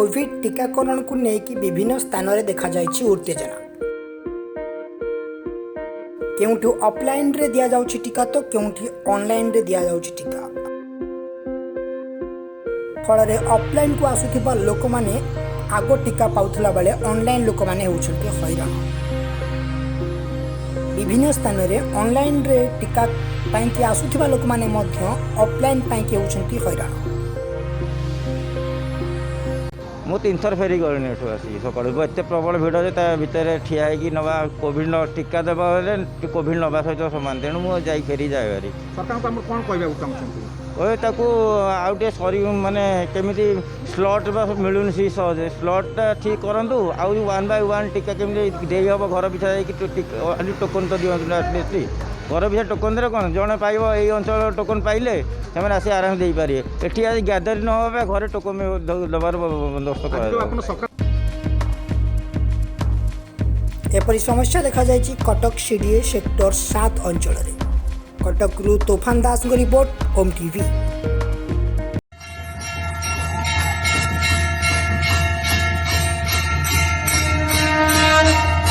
Covid टीकाकरण को लेकिन विभिन्न स्थान में देखा जाइछि उत्तेजना। केउठी ऑफलाइन रे दिया जाउछि टीका तो केउठी ऑनलाइन रे दिया जाउछि टीका। फल ऑफलाइन को आसुथिबा लोक माने आगो टीका पाउथला बेले ऑनलाइन लोक माने होउछन्ति हैरान। विभिन्न स्थान में ऑनलाइन रे टीका पाई कि आसुथिबा लोक माने मध्य ऑफलाइन पाई कि होउछन्ति हैरान। मु 3 थर फेरी गलिनी एठू आसी सकाळू एत प्रबल भिड़ जे भितर ठिया होगी नवा कोविड टीका देवा कोविड नवा सहित सामान तेणु मुझे जाई फेरी जाए भारी सरकार को कौन कहना चाहते ओए ताकू आउटे सरी माने केमिति स्लॉट बा मिलुन सी सहजे स्लॉटटा ठीक करंतु आउ 1 बाय 1 टीका केमिति देई हबो घर पिछा जाई टोकन तो दियंतु एटलिस्ट घर पिछा टोकन दे कौन जड़े पाइब ये अंचल टोकन पाइले से आसी आराम दे पारे एठी आज गैदर न होबे घरे टोकन दबार बंदोबस्त करा। एपरी समस्या देखा जाइछि कटक सीडीए सेक्टर 7 अंचल रे। कटक रु तूफान दास रिपोर्ट होम टीवी।